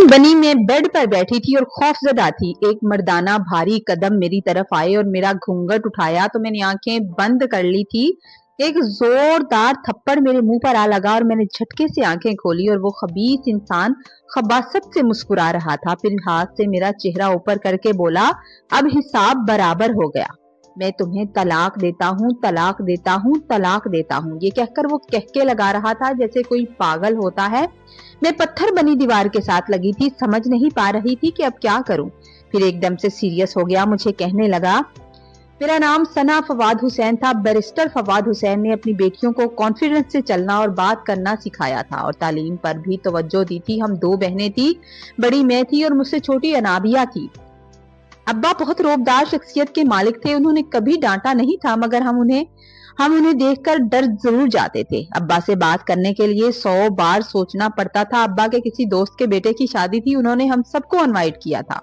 बनी मैं बेड पर बैठी थी और खौफजदा थी। एक मर्दाना भारी कदम मेरी तरफ आए और मेरा घूंघट उठाया तो मैंने आंखें बंद कर ली थी। एक जोरदार थप्पड़ मेरे मुंह पर आ लगा और मैंने झटके से आंखें खोली और वो खबीस इंसान खबासत से मुस्कुरा रहा था। फिर हाथ से मेरा चेहरा ऊपर करके बोला, अब हिसाब बराबर हो गया। मैं तुम्हें तलाक देता हूँ, तलाक देता हूँ, तलाक देता हूँ। ये कहकर वो कहके लगा रहा था जैसे कोई पागल होता है। मैं पत्थर बनी दीवार के साथ लगी थी, समझ नहीं पा रही थी कि अब क्या करूं। फिर एकदम से सीरियस हो गया, मुझे कहने लगा, मेरा नाम सना फवाद हुसैन था। बैरिस्टर फवाद हुसैन ने अपनी बेटियों को कॉन्फिडेंस से चलना और बात करना सिखाया था और तालीम पर भी तवज्जो दी थी। हम 2 बहनें थी, बड़ी मैं थी और मुझसे छोटी अनाबिया थी। अब्बा बहुत रोबदार शख्सियत के मालिक थे। उन्होंने कभी डांटा नहीं था, मगर हम उन्हें देखकर डर जरूर जाते थे। अब्बा से बात करने के लिए 100 बार सोचना पड़ता था। अब्बा के किसी दोस्त के बेटे की शादी थी, उन्होंने हम सबको इनवाइट किया था।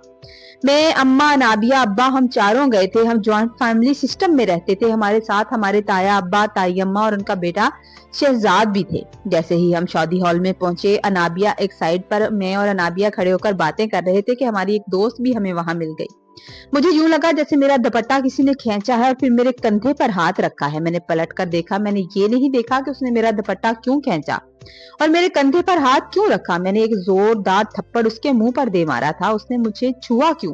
मैं, अम्मा, नाबिया, अब्बा, हम चारों गए थे। हम ज्वाइंट फैमिली सिस्टम में रहते थे। हमारे साथ हमारे ताया अब्बा, ताई अम्मा और उनका बेटा शहजाद भी थे। जैसे ही हम शादी हॉल में पहुंचे, अनाबिया एक साइड पर, मैं और अनाबिया खड़े होकर बातें कर रहे थे कि हमारी एक दोस्त भी हमें वहां मिल गई। मुझे यूं लगा जैसे मेरा दुपट्टा किसी ने खींचा है और फिर मेरे कंधे पर हाथ रखा है। मैंने पलट कर देखा, मैंने ये नहीं देखा कि उसने मेरा दुपट्टा क्यों खींचा और मेरे कंधे पर हाथ क्यों रखा। मैंने एक जोरदार थप्पड़ उसके मुंह पर दे मारा था, उसने मुझे छुआ क्यों।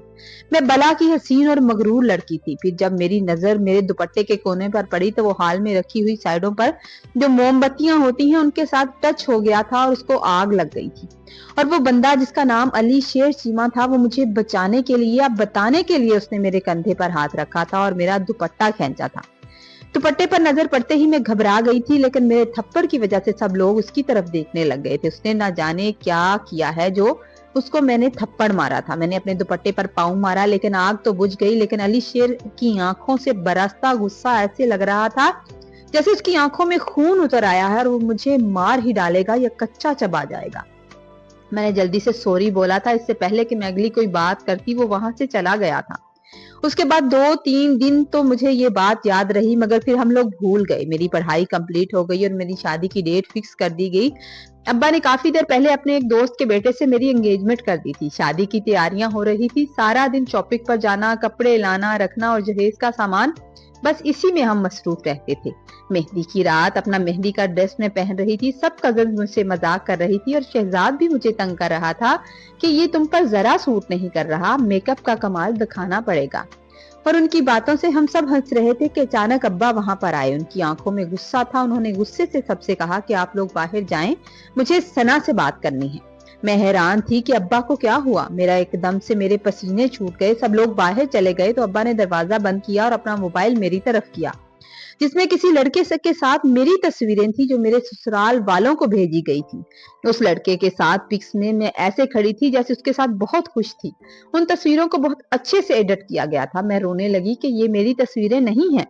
मैं बला की हसीन और मगरूर लड़की थी। फिर जब मेरी नजर मेरे दुपट्टे के कोने पर पड़ी तो वो हाल में रखी हुई साइडों पर जो मोमबत्तियां होती हैं उनके साथ टच हो गया था और उसको आग लग गई थी। और वो बंदा जिसका नाम अली शेर चीमा था, वो मुझे बचाने के लिए या बताने के लिए उसने मेरे कंधे पर हाथ रखा था और मेरा दुपट्टा खींचा था। दुपट्टे पर नजर पड़ते ही मैं घबरा गई थी, लेकिन मेरे थप्पड़ की वजह से सब लोग उसकी तरफ देखने लग गए थे। उसने ना जाने क्या किया है जो उसको मैंने थप्पड़ मारा था। मैंने अपने दुपट्टे पर पाँव मारा, लेकिन आग तो बुझ गई। लेकिन अली शेर की आंखों से बरसता गुस्सा ऐसे लग रहा था जैसे उसकी आंखों में खून उतर आया है और वो मुझे मार ही डालेगा या कच्चा चबा जाएगा। मैंने जल्दी से सॉरी बोला था। इससे पहले कि मैं अगली कोई बात करती, वो वहां से चला गया था। उसके बाद 2-3 दिन तो मुझे ये बात याद रही, मगर फिर हम लोग भूल गए। मेरी पढ़ाई कंप्लीट हो गई और मेरी शादी की डेट फिक्स कर दी गई। अब्बा ने काफी देर पहले अपने एक दोस्त के बेटे से मेरी एंगेजमेंट कर दी थी। शादी की तैयारियां हो रही थी। सारा दिन शॉपिंग पर जाना, कपड़े लाना, रखना और जहेज का सामान, बस इसी में हम मसरूफ रहते थे। मेहंदी की रात अपना मेहंदी का ड्रेस में पहन रही थी। सब कजन मुझसे मजाक कर रही थी और शहजाद भी मुझे तंग कर रहा था कि ये तुम पर जरा सूट नहीं कर रहा, मेकअप का कमाल दिखाना पड़ेगा। और उनकी बातों से हम सब हंस रहे थे कि अचानक अब्बा वहां पर आए। उनकी आंखों में गुस्सा था। उन्होंने गुस्से से सबसे कहा कि आप लोग बाहर जाएं, मुझे सना से बात करनी है। मैं हैरान थी कि अब्बा को क्या हुआ। मेरा एकदम से मेरे पसीने छूट गए। सब लोग बाहर चले गए तो अब्बा ने दरवाजा बंद किया और अपना मोबाइल मेरी तरफ किया, जिसमें किसी लड़के से के साथ मेरी तस्वीरें थी जो मेरे ससुराल वालों को भेजी गई थी। उस लड़के के साथ पिक्स में मैं ऐसे खड़ी थी जैसे उसके साथ बहुत खुश थी। उन तस्वीरों को बहुत अच्छे से एडिट किया गया था। मैं रोने लगी कि ये मेरी तस्वीरें नहीं हैं,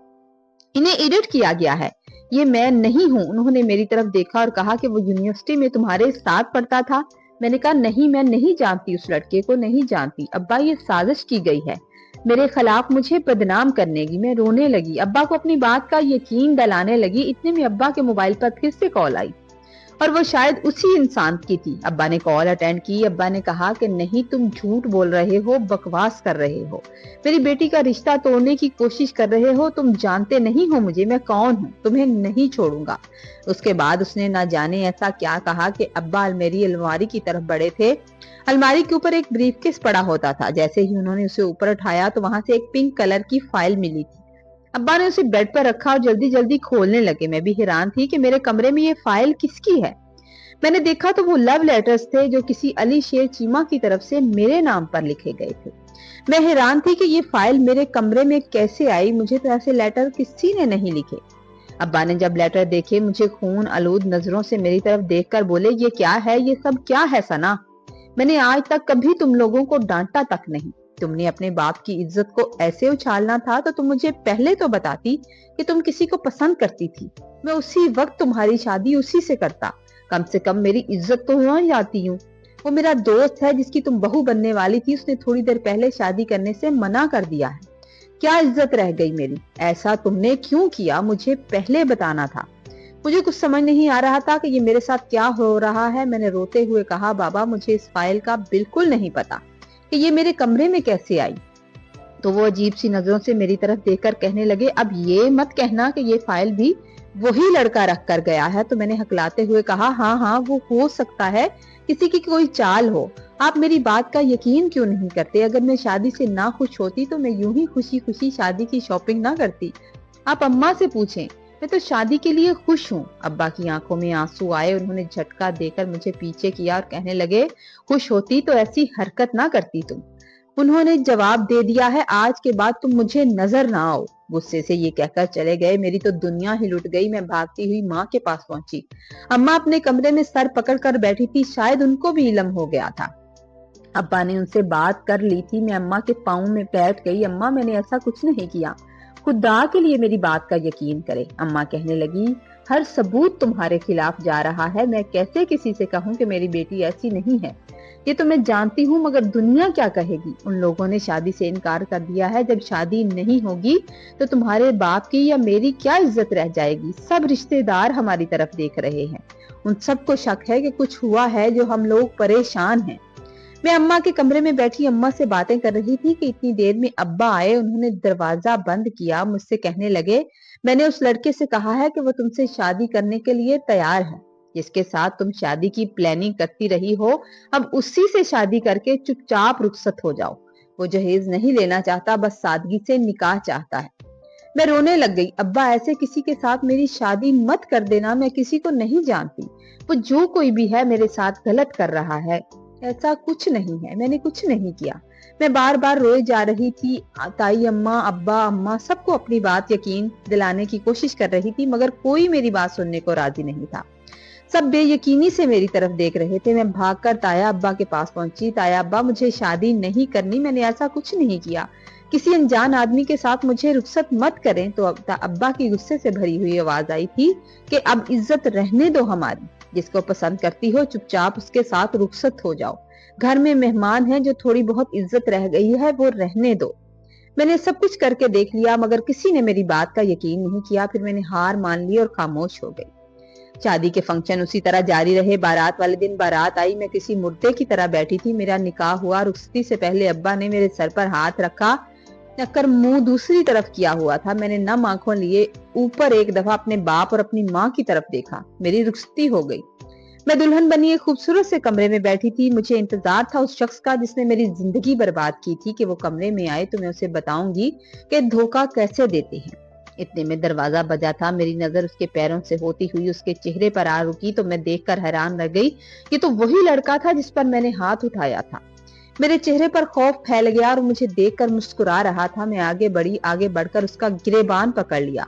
इन्हें एडिट किया गया है, ये मैं नहीं हूँ। उन्होंने मेरी तरफ देखा और कहा कि वो यूनिवर्सिटी में तुम्हारे साथ पढ़ता था। मैंने कहा नहीं, मैं नहीं जानती, उस लड़के को नहीं जानती। अब्बा, ये साजिश की गई है मेरे खिलाफ मुझे बदनाम करने की। मैं रोने लगी, अब्बा को अपनी बात का यकीन दिलाने लगी। इतने में अब्बा के मोबाइल पर फिर से कॉल आई और वो शायद उसी इंसान की थी। अब्बा ने कॉल अटेंड की। अब्बा ने कहा कि नहीं, तुम झूठ बोल रहे हो, बकवास कर रहे हो, मेरी बेटी का रिश्ता तोड़ने की कोशिश कर रहे हो। तुम जानते नहीं हो मुझे, मैं कौन हूँ, तुम्हें नहीं छोड़ूंगा। उसके बाद उसने ना जाने ऐसा क्या कहा कि अब्बा मेरी अलमारी की तरफ बढ़े थे। अलमारी के ऊपर एक ब्रीफकेस पड़ा होता था। जैसे ही उन्होंने उसे ऊपर उठाया तो वहां से एक पिंक कलर की फाइल मिली थी। अब्बा ने उसे बेड पर रखा और जल्दी जल्दी खोलने लगे। मैं भी हैरान थी कि मेरे कमरे में ये फाइल किसकी है। मैंने देखा तो वो लव लेटर्स थे जो किसी अली शेर चीमा की तरफ से मेरे नाम पर लिखे गए थे। मैं हैरान थी कि ये फाइल मेरे कमरे में कैसे आई। मुझे तो ऐसे लेटर किसी ने नहीं लिखे। अब्बा ने जब लेटर देखे, मुझे खून आलूद नजरों से मेरी तरफ देखकर बोले, ये क्या है, ये सब क्या है सना? मैंने आज तक कभी तुम लोगों को डांटा तक नहीं। तुमने अपने बाप की इज्जत को ऐसे उछालना था तो तुम मुझे पहले तो बताती कि तुम किसी को पसंद करती थी। मैं उसी वक्त तुम्हारी शादी उसी से करता। कम से कम मेरी इज्जत तो हो जाती। हूँ वो मेरा दोस्त है जिसकी तुम बहू बनने वाली थी। उसने थोड़ी देर पहले शादी करने से मना कर दिया है। क्या इज्जत रह गई मेरी? ऐसा तुमने क्यों किया? मुझे पहले बताना था। मुझे कुछ समझ नहीं आ रहा था कि ये मेरे साथ क्या हो रहा है। मैंने रोते हुए कहा, बाबा मुझे इस फाइल का बिल्कुल नहीं पता कि ये मेरे कमरे में कैसे आई। तो वो अजीब सी नजरों से मेरी तरफ देखकर कहने लगे, अब ये मत कहना कि ये फाइल भी वही लड़का रख कर गया है। तो मैंने हकलाते हुए कहा, हाँ हाँ वो हो सकता है किसी की कोई चाल हो। आप मेरी बात का यकीन क्यों नहीं करते? अगर मैं शादी से ना खुश होती तो मैं यूं ही खुशी खुशी शादी की शॉपिंग ना करती। आप अम्मा से पूछें, मैं तो शादी के लिए खुश हूँ। अब्बा की आंखों में आंसू आए। उन्होंने झटका देकर मुझे पीछे किया और कहने लगे, खुश होती तो ऐसी हरकत ना करती तुम। उन्होंने जवाब दे दिया है, आज के बाद तुम मुझे नजर ना आओ। गुस्से से ये कहकर चले गए। मेरी तो दुनिया ही लुट गई। मैं भागती हुई माँ के पास पहुंची। अम्मा अपने कमरे में सर पकड़कर बैठी थी, शायद उनको भी इल्म हो गया था। अब्बा ने उनसे बात कर ली थी। मैं अम्मा के पाँव में बैठ गई। अम्मा मैंने ऐसा कुछ नहीं किया, खुदा के लिए मेरी बात का यकीन करे। अम्मा कहने लगी, हर सबूत तुम्हारे खिलाफ जा रहा है। मैं कैसे किसी से कहूं कि मेरी बेटी ऐसी नहीं है? ये तो मैं जानती हूँ, मगर दुनिया क्या कहेगी? उन लोगों ने शादी से इनकार कर दिया है। जब शादी नहीं होगी तो तुम्हारे बाप की या मेरी क्या इज्जत रह जाएगी? सब रिश्तेदार हमारी तरफ देख रहे हैं। उन सबको शक है कि कुछ हुआ है, जो हम लोग परेशान हैं। मैं अम्मा के कमरे में बैठी अम्मा से बातें कर रही थी कि इतनी देर में अब्बा आए। उन्होंने दरवाजा बंद किया। मुझसे कहने लगे, मैंने उस लड़के से कहा है कि वो तुमसे शादी करने के लिए तैयार है, जिसके साथ तुम शादी की प्लानिंग करती रही हो। अब उसी से शादी करके चुपचाप रुखसत हो जाओ। वो जहेज नहीं लेना चाहता, बस सादगी से निकाह चाहता है। मैं रोने लग गई। अब्बा ऐसे किसी के साथ मेरी शादी मत कर देना। मैं किसी को नहीं जानती। वो जो कोई भी है मेरे साथ गलत कर रहा है। ऐसा कुछ नहीं है, मैंने कुछ नहीं किया। मैं बार बार रोए जा रही थी। ताई अम्मा, अब्बा, अम्मा सबको अपनी बात यकीन दिलाने की कोशिश कर रही थी, मगर कोई मेरी बात सुनने को राजी नहीं था। सब बेयकीनी से मेरी तरफ देख रहे थे। मैं भागकर ताया अब्बा के पास पहुंची। ताया अब्बा, मुझे शादी नहीं करनी, मैंने ऐसा कुछ नहीं किया। किसी अनजान आदमी के साथ मुझे रुखसत मत करें। तो अब्बा की गुस्से से भरी हुई आवाज आई थी कि अब इज्जत रहने दो हमारी। जिसको पसंद करती हो चुपचाप उसके साथ रुखसत हो जाओ। घर में मेहमान है, जो थोड़ी बहुत इज्जत रह गई है वो रहने दो। मैंने सब कुछ करके देख लिया, मगर किसी ने मेरी बात का यकीन नहीं किया। फिर मैंने हार मान ली और खामोश हो गई। शादी के फंक्शन उसी तरह जारी रहे। बारात वाले दिन बारात आई। मैं किसी मुर्दे की तरह बैठी थी। मेरा निकाह हुआ। रुखसती से पहले अब्बा ने मेरे सर पर हाथ रखा, कर मुंह दूसरी तरफ किया हुआ था। मैंने नम आंखों लिए ऊपर एक दफा अपने बाप और अपनी माँ की तरफ देखा। मेरी रुखसती हो गई। मैं दुल्हन बनी एक खूबसूरत से कमरे में बैठी थी। मुझे इंतजार था उस शख्स का जिसने मेरी जिंदगी बर्बाद की थी, कि वो कमरे में आए तो मैं उसे बताऊंगी कि धोखा कैसे देते हैं। इतने में दरवाजा बजा था। मेरी नजर उसके पैरों से होती हुई उसके चेहरे पर आ रुकी तो मैं देखकर हैरान रह गई। ये तो वही लड़का था जिस पर मैंने हाथ उठाया था। मेरे चेहरे पर खौफ फैल गया और मुझे देखकर मुस्कुरा रहा था। मैं आगे बढ़ी। आगे बढ़कर उसका गिरेबान पकड़ लिया।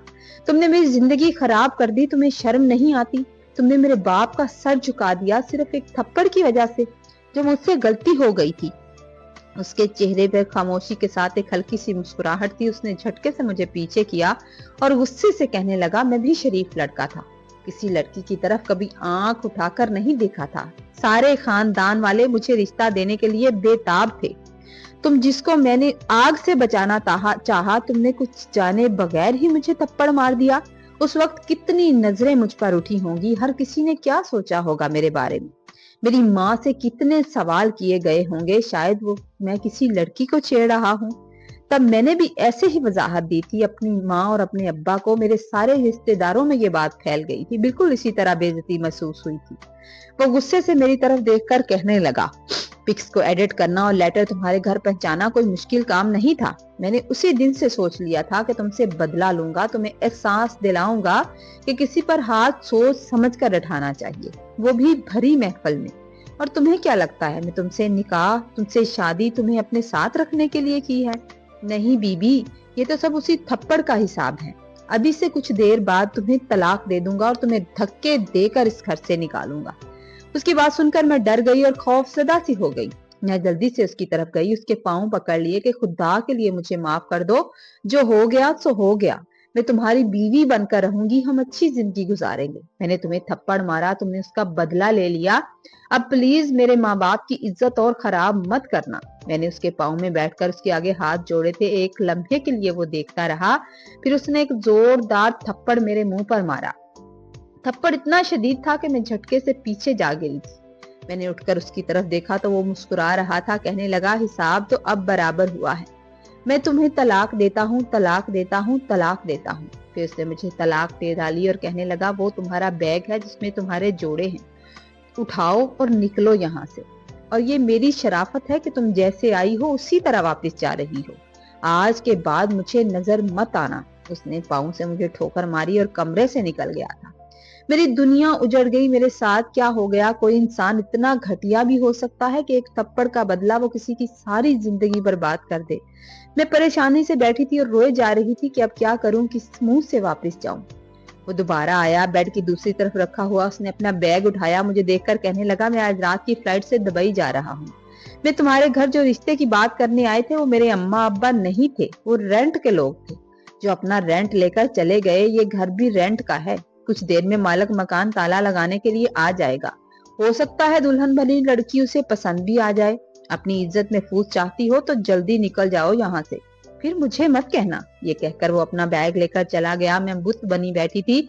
तुमने मेरी जिंदगी खराब कर दी, तुम्हें शर्म नहीं आती? तुमने मेरे बाप का सर झुका दिया सिर्फ एक थप्पड़ की वजह से, जो मुझसे गलती हो गई थी। उसके चेहरे पर खामोशी के साथ एक हल्की सी मुस्कुराहट थी। उसने झटके से मुझे पीछे किया और गुस्से से कहने लगा, मैं भी शरीफ लड़का था, किसी लड़की की तरफ कभी आंख उठाकर नहीं देखा था। सारे खानदान वाले मुझे रिश्ता देने के लिए बेताब थे। तुम जिसको मैंने आग से बचाना चाहा, तुमने कुछ जाने बगैर ही मुझे थप्पड़ मार दिया। उस वक्त कितनी नजरें मुझ पर उठी होंगी। हर किसी ने क्या सोचा होगा मेरे बारे में? मेरी माँ से कितने सवाल किए गए होंगे। शायद वो मैं किसी लड़की को छेड़ रहा हूँ। तब मैंने भी ऐसे ही वजाहत दी थी अपनी माँ और अपने अब्बा को। मेरे सारे रिश्तेदारों में ये बात फैल गई थी। बिल्कुल इसी तरह बेइज्जती महसूस हुई थी। वो गुस्से से मेरी तरफ देखकर कहने लगा, पिक्स को एडिट करना और लेटर तुम्हारे घर पहुंचाना कोई मुश्किल काम नहीं था। मैंने उसी दिन से सोच लिया था कि तुमसे बदला लूंगा। तुम्हें एहसास दिलाऊंगा कि किसी पर हाथ सोच समझ कर उठाना चाहिए, वो भी भरी महफिल में। और तुम्हें क्या लगता है मैं तुमसे निकाह, तुमसे शादी तुम्हें अपने साथ रखने के लिए की है? नहीं बीबी, ये तो सब उसी थप्पड़ का हिसाब है। अभी से कुछ देर बाद तुम्हें तलाक दे दूंगा और तुम्हें धक्के देकर इस घर से निकालूंगा। उसकी बात सुनकर मैं डर गई और खौफजदा सी हो गई। मैं जल्दी से उसकी तरफ गई, उसके पांव पकड़ लिए कि खुदा के लिए मुझे माफ कर दो। जो हो गया सो हो गया। मैं तुम्हारी बीवी बनकर रहूंगी। हम अच्छी जिंदगी गुजारेंगे। मैंने तुम्हें थप्पड़ मारा, तुमने उसका बदला ले लिया। अब प्लीज मेरे माँ बाप की इज्जत और खराब मत करना। मैंने उसके पाँव में बैठकर उसके आगे हाथ जोड़े थे। एक लम्हे के लिए वो देखता रहा, फिर उसने एक जोरदार थप्पड़ मेरे मुंह पर मारा। थप्पड़ इतना शदीद था कि मैं झटके से पीछे जा गिरी थी। मैंने उठकर उसकी तरफ देखा तो वो मुस्कुरा रहा था। कहने लगा, हिसाब तो अब बराबर हुआ है, मैं तुम्हें तलाक देता हूँ, तलाक देता हूँ, तलाक देता हूँ। फिर उसने मुझे तलाक दे डाली और कहने लगा, वो तुम्हारा बैग है जिसमें तुम्हारे जोड़े हैं, उठाओ और निकलो यहाँ से। और ये मेरी शराफत है कि तुम जैसे आई हो उसी तरह वापस जा रही हो। आज के बाद मुझे नजर मत आना। उसने पाँव से मुझे ठोकर मारी और कमरे से निकल गया था। मेरी दुनिया उजड़ गई। मेरे साथ क्या हो गया? कोई इंसान इतना घटिया भी हो सकता है कि एक थप्पड़ का बदला वो किसी की सारी जिंदगी बर्बाद कर दे। मैं परेशानी से बैठी थी और रोए जा रही थी कि अब क्या करूं, किस मुंह से वापस जाऊं। वो दोबारा आया, बेड की दूसरी तरफ रखा हुआ उसने अपना बैग उठाया, मुझे देखकर कहने लगा, मैं आज रात की फ्लाइट से दुबई जा रहा हूँ। मैं तुम्हारे घर जो रिश्ते की बात करने आए थे वो मेरे अम्मा अब्बा नहीं थे, वो रेंट के लोग थे जो अपना रेंट लेकर चले गए। ये घर भी रेंट का है। कुछ देर में मालिक मकान ताला लगाने के लिए आ जाएगा। हो सकता है दुल्हन बनी लड़की उसे पसंद भी आ जाए। अपनी इज्जत में फूस चाहती हो तो जल्दी निकल जाओ यहाँ से, फिर मुझे मत कहना। ये कहकर वो अपना बैग लेकर चला गया। मैं बुत बनी बैठी थी।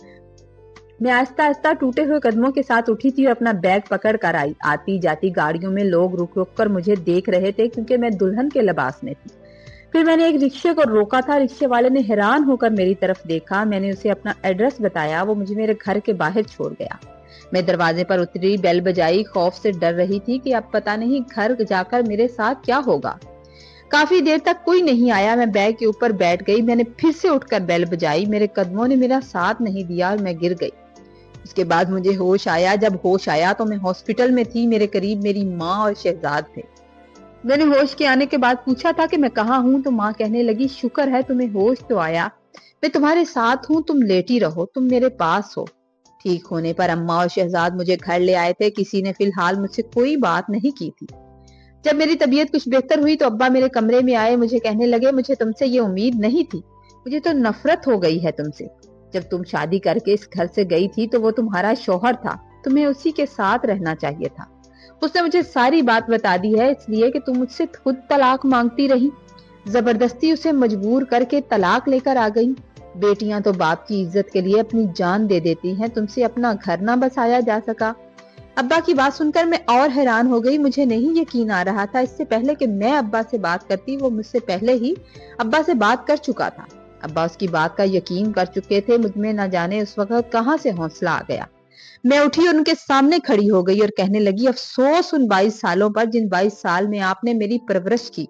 मैं आहिस्ता आहिस्ता टूटे हुए कदमों के साथ उठी थी और अपना बैग पकड़ कर आई। आती जाती गाड़ियों में लोग रुक रुक कर मुझे देख रहे थे क्योंकि मैं दुल्हन के लिबास में थी। फिर मैंने एक रिक्शे को रोका था। रिक्शे वाले ने हैरान होकर मेरी तरफ देखा। मैंने उसे अपना एड्रेस बताया। वो मुझे मेरे घर के बाहर छोड़ गया। मैं दरवाजे पर उतरी, बेल बजाई। खौफ से डर रही थी कि अब पता नहीं घर जाकर मेरे साथ क्या होगा। काफी देर तक कोई नहीं आया। मैं बैग के ऊपर बैठ गई। मैंने फिर से उठकर बेल बजाई। मेरे कदमों ने मेरा साथ नहीं दिया और मैं गिर गई। उसके बाद मुझे होश आया। जब होश आया तो मैं हॉस्पिटल में थी। मेरे करीब मेरी माँ और शहजाद थे। मैंने होश के आने के बाद पूछा था कि मैं कहाँ हूँ, तो माँ कहने लगी, शुक्र है तुम्हें होश तो आया, मैं तुम्हारे साथ हूँ, तुम लेटी रहो, तुम मेरे पास हो। ठीक होने पर अम्मा और शहजाद मुझे घर ले आए थे। किसी ने फिलहाल मुझसे कोई बात नहीं की थी। जब मेरी तबीयत कुछ बेहतर हुई तो अब्बा मेरे कमरे में आए। मुझे कहने लगे, मुझे तुमसे ये उम्मीद नहीं थी, मुझे तो नफरत हो गई है तुमसे। जब तुम शादी करके इस घर से गई थी तो वो तुम्हारा शौहर था, तुम्हें उसी के साथ रहना चाहिए था। उसने मुझे सारी बात बता दी है, इसलिए कि तुम मुझसे खुद तलाक मांगती रही, जबरदस्ती उसे मजबूर करके तलाक लेकर आ गई। बेटियां तो बाप की इज्जत के लिए अपनी जान दे देती हैं, तुमसे अपना घर ना बसाया जा सका। अब्बा की बात सुनकर मैं और हैरान हो गई। मुझे नहीं यकीन आ रहा था। इससे पहले कि मैं अब्बा से बात करती, वो मुझसे पहले ही अब्बा से बात कर चुका था। अब्बा उसकी बात का यकीन कर चुके थे। मुझमें न जाने उस वक्त कहां से हौसला आ गया। मैं उठी और उनके सामने खड़ी हो गई और कहने लगी, अफसोस उन 22 सालों पर जिन 22 साल में आपने मेरी परवरिश की।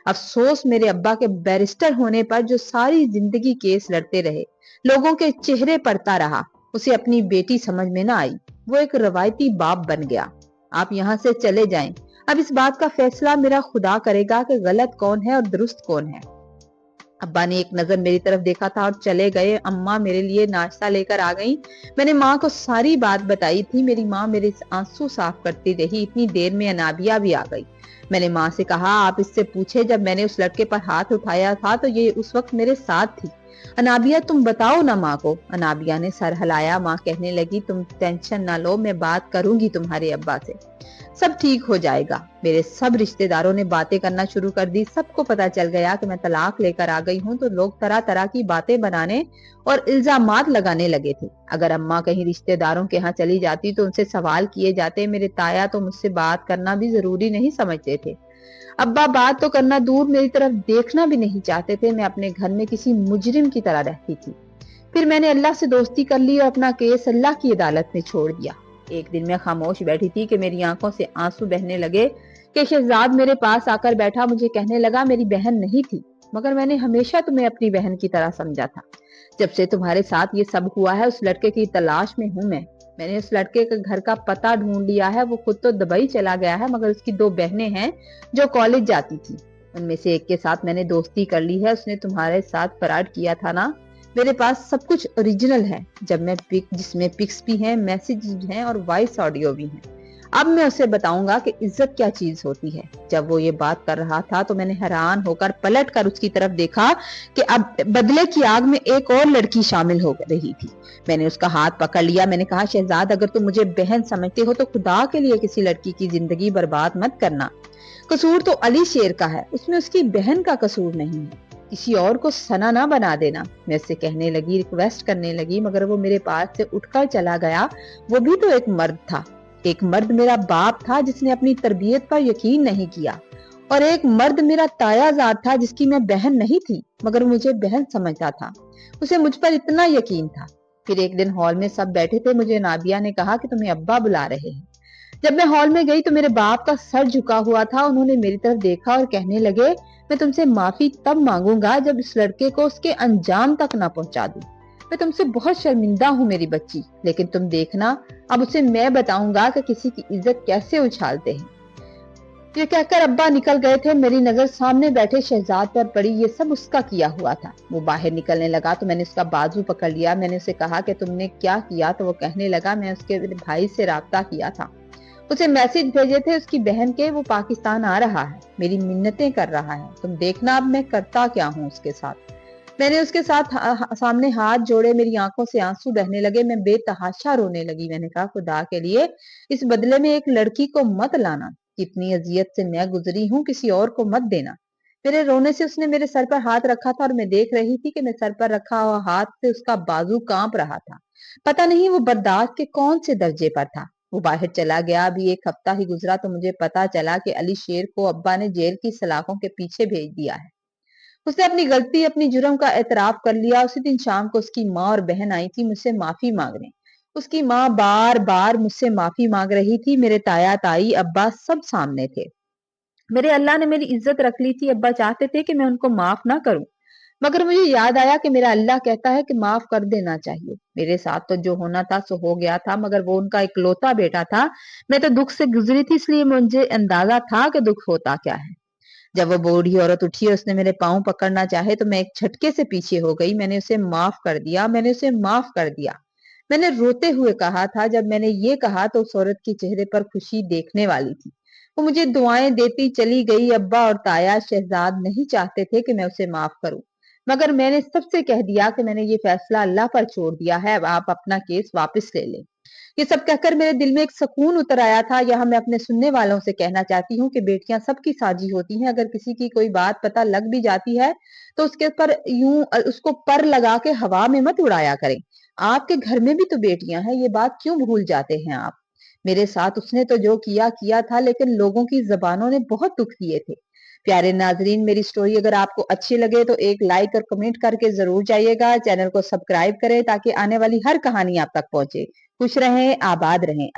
अफसोस मेरे अब्बा के बैरिस्टर होने पर जो सारी जिंदगी केस लड़ते रहे, लोगों के चेहरे पड़ता रहा, उसे अपनी बेटी समझ में ना आई। वो एक रवायती बाप बन गया। आप यहाँ से चले जाएं। अब इस बात का फैसला मेरा खुदा करेगा कि गलत कौन है और दुरुस्त कौन है। अब्बा ने एक नजर मेरी तरफ देखा था और चले गए। अम्मा मेरे लिए नाश्ता लेकर आ गई। मैंने माँ को सारी बात बताई थी। मेरी माँ मेरे आंसू साफ करती रही। इतनी देर में अनाबिया भी आ गई। मैंने माँ से कहा, आप इससे पूछे, जब मैंने उस लड़के पर हाथ उठाया था तो ये उस वक्त मेरे साथ थी। अनाबिया तुम बताओ ना माँ को। अनाबिया ने सर हिलाया। माँ कहने लगी, तुम टेंशन ना लो, मैं बात करूंगी तुम्हारे अब्बा से, सब ठीक हो जाएगा। मेरे सब रिश्तेदारों ने बातें करना शुरू कर दी। सबको पता चल गया कि मैं तलाक लेकर आ गई हूँ, तो लोग तरह तरह की बातें बनाने और इल्जामात लगाने लगे थे। अगर अम्मा कहीं रिश्तेदारों के यहाँ चली जाती तो उनसे सवाल किए जाते। मेरे ताया तो मुझसे बात करना भी जरूरी नहीं समझते थे। अब्बा बात तो करना दूर, मेरी तरफ देखना भी नहीं चाहते थे। मैं अपने घर में किसी मुजरिम की तरह रहती थी। फिर मैंने अल्लाह से दोस्ती कर ली और अपना केस अल्लाह की अदालत में छोड़ दिया। एक दिन मैं खामोश बैठी थी कि मेरी आंखों से आंसू बहने लगे कि शहजाद मेरे पास आकर बैठा। मुझे कहने लगा, मेरी बहन नहीं थी, मगर मैंने हमेशा तुम्हें अपनी बहन की तरह समझा था। जब से तुम्हारे साथ ये सब हुआ है, उस लड़के की तलाश में हूं मैं। मैंने उस लड़के के घर का पता ढूंढ लिया है। वो खुद तो दुबई चला गया है, मगर उसकी 2 बहनें हैं जो कॉलेज जाती थी। उनमें से एक के साथ मैंने दोस्ती कर ली है। उसने तुम्हारे साथ फ्रॉड किया था ना। मेरे पास सब कुछ ओरिजिनल है, जब मैं जिसमें पिक्स भी हैं, मैसेज हैं और वॉइस ऑडियो भी हैं। अब मैं उसे बताऊंगा कि इज्जत क्या चीज होती है। जब वो ये बात कर रहा था तो मैंने हैरान होकर पलट कर उसकी तरफ देखा कि अब बदले की आग में एक और लड़की शामिल हो रही थी। मैंने उसका हाथ पकड़ लिया। मैंने कहा, शहजाद, अगर तुम मुझे बहन समझते हो तो खुदा के लिए किसी लड़की की जिंदगी बर्बाद मत करना। कसूर तो अली शेर का है, उसमें उसकी बहन का कसूर नहीं है। किसी और को सना ना बना देना। मैं उससे कहने लगी, रिक्वेस्ट करने लगी, मगर वो मेरे पास से उठकर चला गया। वो भी तो एक मर्द था, एक मर्द मेरा बाप था जिसने अपनी तरबियत पर यकीन नहीं किया, और एक मर्द मेरा तायाजाद था जिसकी मैं बहन नहीं थी मगर मुझे बहन समझता था। उसे मुझ पर इतना यकीन था। फिर एक दिन हॉल में सब बैठे थे, मुझे नाबिया ने कहा कि तुम्हें अब्बा बुला रहे हैं। जब मैं हॉल में गई तो मेरे बाप का सर झुका हुआ था। उन्होंने मेरी तरफ देखा और कहने लगे, मैं तुमसे माफी तब मांगूंगा जब इस लड़के को उसके अंजाम तक ना पहुंचा दूं। मैं तुमसे बहुत शर्मिंदा हूँ मेरी बच्ची, लेकिन तुम देखना, अब उसे मैं बताऊंगा कि किसी की इज्जत कैसे उछालते हैं। ये कहकर अब्बा निकल गए थे। मेरी नजर सामने बैठे शहजाद पर पड़ी। ये सब उसका किया हुआ था। वो बाहर निकलने लगा तो मैंने उसका बाजू पकड़ लिया। मैंने उसे कहा कि तुमने क्या किया? तो वो कहने लगा, मैं उसके भाई से राब्ता किया था, उसे मैसेज भेजे थे उसकी बहन के, वो पाकिस्तान आ रहा है, मेरी मिन्नतें कर रहा है, तुम देखना अब मैं करता क्या हूँ उसके साथ। मैंने उसके साथ सामने हाथ जोड़े, मेरी आंखों से आंसू बहने लगे, मैं बेतहाशा रोने लगी। मैंने कहा, खुदा के लिए इस बदले में एक लड़की को मत लाना, कितनी अजियत से मैं गुजरी हूँ, किसी और को मत देना। मेरे रोने से उसने मेरे सर पर हाथ रखा था और मैं देख रही थी कि मैं सर पर रखा हुआ हाथ से उसका बाजू कांप रहा था। पता नहीं वो बर्दाश्त के कौन से दर्जे पर था। वो बाहर चला गया। अभी एक हफ्ता ही गुजरा तो मुझे पता चला कि अली शेर को अब्बा ने जेल की सलाखों के पीछे भेज दिया है। उसने अपनी गलती, अपनी जुर्म का एतराफ कर लिया। उसी दिन शाम को उसकी माँ और बहन आई थी मुझसे माफी मांगने। उसकी माँ बार बार मुझसे माफी मांग रही थी। मेरे ताया ताई अब्बा सब सामने थे। मेरे अल्लाह ने मेरी इज्जत रख ली थी। अब्बा चाहते थे कि मैं उनको माफ ना करूं, मगर मुझे याद आया कि मेरा अल्लाह कहता है कि माफ कर देना चाहिए। मेरे साथ तो जो होना था सो हो गया था, मगर वो उनका इकलौता बेटा था। मैं तो दुख से गुजरी थी, इसलिए मुझे अंदाजा था कि दुख होता क्या है। जब वो बूढ़ी औरत उठी और उसने मेरे पांव पकड़ना चाहे तो मैं एक झटके से पीछे हो गई। मैंने उसे माफ कर दिया, मैंने उसे माफ कर दिया। मैंने रोते हुए कहा था। जब मैंने ये कहा तो उस औरत के चेहरे पर खुशी देखने वाली थी। वो मुझे दुआएं देती चली गई। अब्बा और ताया शहजाद नहीं चाहते थे कि मैं उसे माफ करूं, मगर मैंने सबसे कह दिया कि मैंने ये फैसला अल्लाह पर छोड़ दिया है, अब आप अपना केस वापस ले लें। ये सब कहकर मेरे दिल में एक सुकून उतर आया था। यहाँ मैं अपने सुनने वालों से कहना चाहती हूँ कि बेटियां सबकी साझी होती हैं। अगर किसी की कोई बात पता लग भी जाती है तो उसके पर यूं उसको पर लगा के हवा में मत उड़ाया करें। आपके घर में भी तो बेटियां हैं, ये बात क्यों भूल जाते हैं आप? मेरे साथ उसने तो जो किया किया था, लेकिन लोगों की जबानों ने बहुत दुख दिए थे। प्यारे नाजरीन, मेरी स्टोरी अगर आपको अच्छी लगे तो एक लाइक और कमेंट करके जरूर जाइएगा। चैनल को सब्सक्राइब करें ताकि आने वाली हर कहानी आप तक पहुंचे। खुश रहें, आबाद रहें।